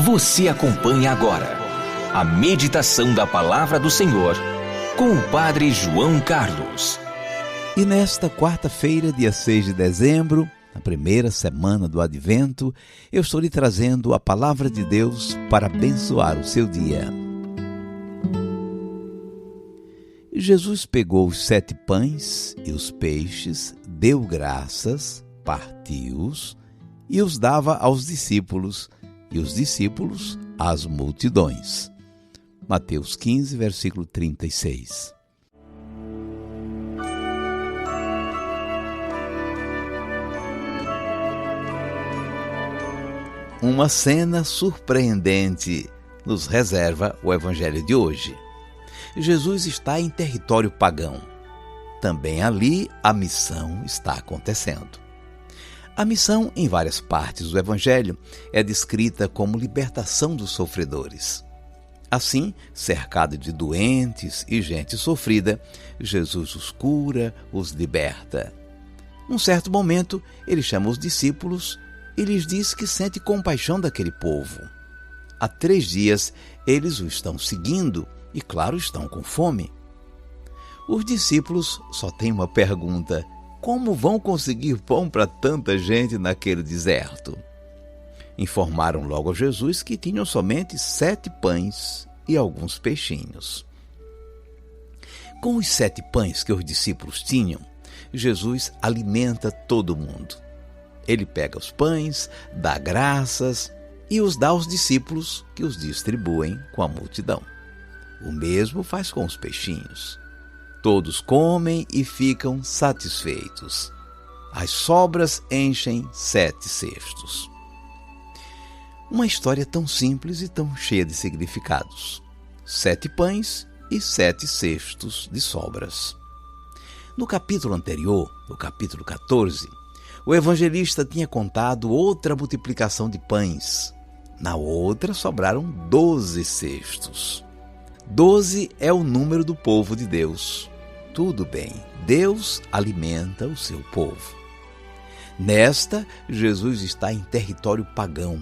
Você acompanha agora a meditação da Palavra do Senhor com o Padre João Carlos. E nesta quarta-feira, dia 6 de dezembro, na primeira semana do Advento, eu estou lhe trazendo a Palavra de Deus para abençoar o seu dia. Jesus pegou os 7 pães e os peixes, deu graças, partiu-os e os dava aos discípulos, e os discípulos às multidões. Mateus 15, versículo 36. Uma cena surpreendente nos reserva o Evangelho de hoje. Jesus está em território pagão. Também ali a missão está acontecendo. A missão, em várias partes do Evangelho, é descrita como libertação dos sofredores. Assim, cercado de doentes e gente sofrida, Jesus os cura, os liberta. Num certo momento, ele chama os discípulos e lhes diz que sente compaixão daquele povo. Há 3 dias, eles o estão seguindo e, claro, estão com fome. Os discípulos só têm uma pergunta: como vão conseguir pão para tanta gente naquele deserto? Informaram logo a Jesus que tinham somente 7 pães e alguns peixinhos. Com os 7 pães que os discípulos tinham, Jesus alimenta todo mundo. Ele pega os pães, dá graças e os dá aos discípulos, que os distribuem com a multidão. O mesmo faz com os peixinhos. Todos comem e ficam satisfeitos. As sobras enchem 7 cestos. Uma história tão simples e tão cheia de significados. 7 pães e 7 cestos de sobras. No capítulo anterior, no capítulo 14, o evangelista tinha contado outra multiplicação de pães. Na outra sobraram 12 cestos. 12 é o número do povo de Deus. Tudo bem, Deus alimenta o seu povo. Nesta, Jesus está em território pagão.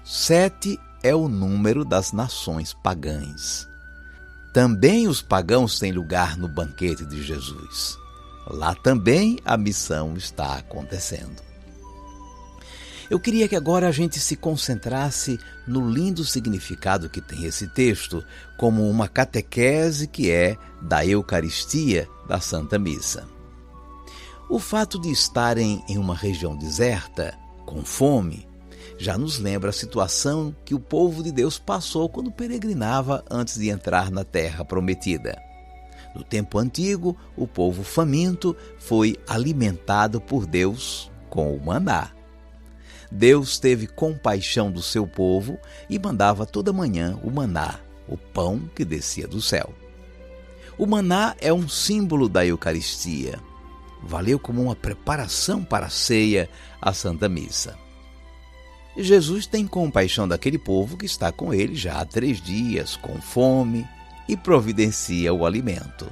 7 é o número das nações pagãs. Também os pagãos têm lugar no banquete de Jesus. Lá também a missão está acontecendo. Eu queria que agora a gente se concentrasse no lindo significado que tem esse texto, como uma catequese que é da Eucaristia da Santa Missa. O fato de estarem em uma região deserta, com fome, já nos lembra a situação que o povo de Deus passou quando peregrinava antes de entrar na Terra Prometida. No tempo antigo, o povo faminto foi alimentado por Deus com o maná. Deus teve compaixão do seu povo e mandava toda manhã o maná, o pão que descia do céu. O maná é um símbolo da Eucaristia. Valeu como uma preparação para a ceia, a Santa Missa. Jesus tem compaixão daquele povo que está com ele já há 3 dias, com fome, e providencia o alimento.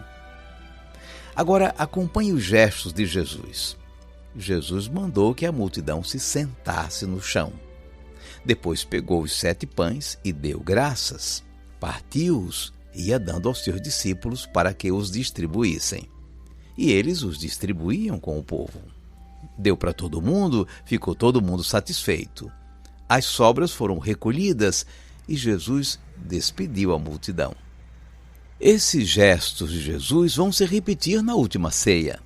Agora acompanhe os gestos de Jesus. Jesus mandou que a multidão se sentasse no chão. Depois pegou os 7 pães e deu graças, partiu-os e ia dando aos seus discípulos para que os distribuíssem. E eles os distribuíam com o povo. Deu para todo mundo, ficou todo mundo satisfeito. As sobras foram recolhidas e Jesus despediu a multidão. Esses gestos de Jesus vão se repetir na última ceia.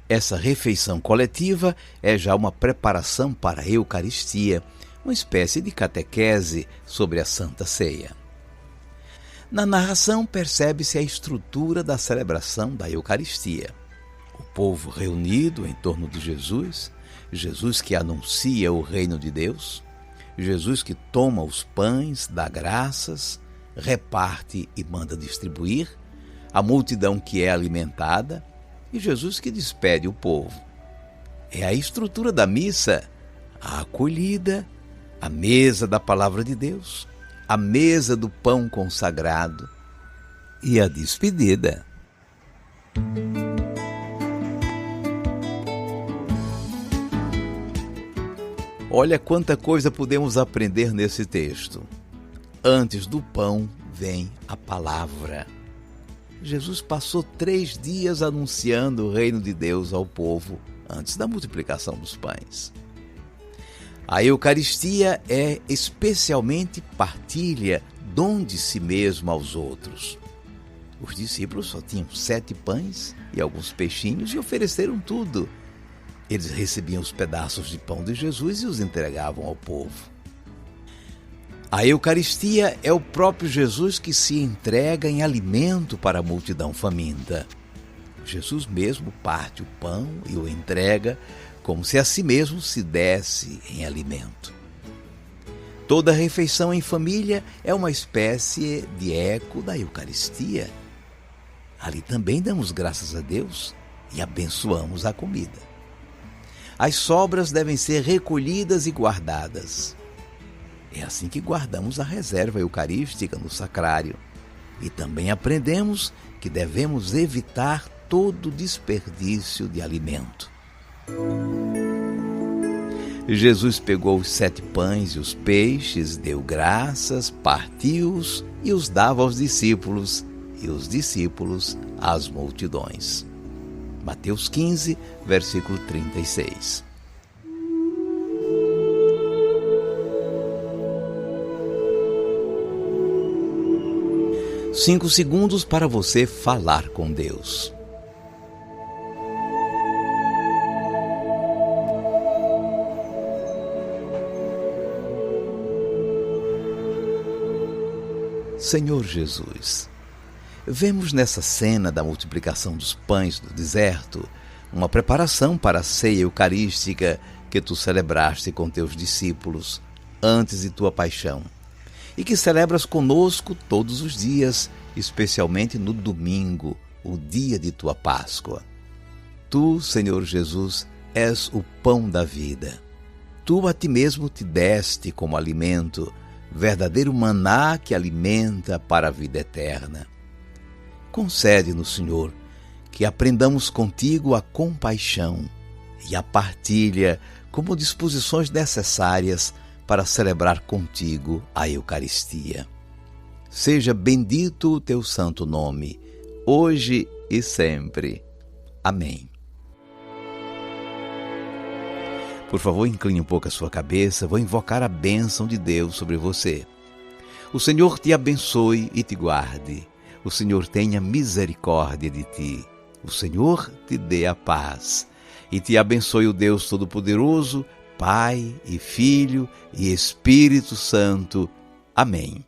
Essa refeição coletiva é já uma preparação para a Eucaristia, uma espécie de catequese sobre a Santa Ceia. Na narração percebe-se a estrutura da celebração da Eucaristia. O povo reunido em torno de Jesus, Jesus que anuncia o reino de Deus, Jesus que toma os pães, dá graças, reparte e manda distribuir, a multidão que é alimentada, e Jesus que despede o povo. É a estrutura da missa, a acolhida, a mesa da palavra de Deus, a mesa do pão consagrado e a despedida. Olha quanta coisa podemos aprender nesse texto. Antes do pão vem a palavra. Jesus passou 3 dias anunciando o reino de Deus ao povo antes da multiplicação dos pães. A Eucaristia é especialmente partilha, dom de si mesmo aos outros. Os discípulos só tinham 7 pães e alguns peixinhos e ofereceram tudo. Eles recebiam os pedaços de pão de Jesus e os entregavam ao povo. A Eucaristia é o próprio Jesus que se entrega em alimento para a multidão faminta. Jesus mesmo parte o pão e o entrega como se a si mesmo se desse em alimento. Toda refeição em família é uma espécie de eco da Eucaristia. Ali também damos graças a Deus e abençoamos a comida. As sobras devem ser recolhidas e guardadas. É assim que guardamos a reserva eucarística no sacrário. E também aprendemos que devemos evitar todo desperdício de alimento. Jesus pegou os 7 pães e os peixes, deu graças, partiu-os e os dava aos discípulos, e os discípulos às multidões. Mateus 15, versículo 36. Cinco segundos para você falar com Deus. Senhor Jesus, vemos nessa cena da multiplicação dos pães do deserto uma preparação para a ceia eucarística que tu celebraste com teus discípulos antes de tua paixão e que celebras conosco todos os dias, especialmente no domingo, o dia de tua Páscoa. Tu, Senhor Jesus, és o pão da vida. Tu a ti mesmo te deste como alimento, verdadeiro maná que alimenta para a vida eterna. Concede-nos, Senhor, que aprendamos contigo a compaixão e a partilha como disposições necessárias para celebrar contigo a Eucaristia. Seja bendito o teu santo nome, hoje e sempre. Amém. Por favor, incline um pouco a sua cabeça, vou invocar a bênção de Deus sobre você. O Senhor te abençoe e te guarde. O Senhor tenha misericórdia de ti. O Senhor te dê a paz. E te abençoe o Deus Todo-Poderoso, Pai e Filho e Espírito Santo. Amém.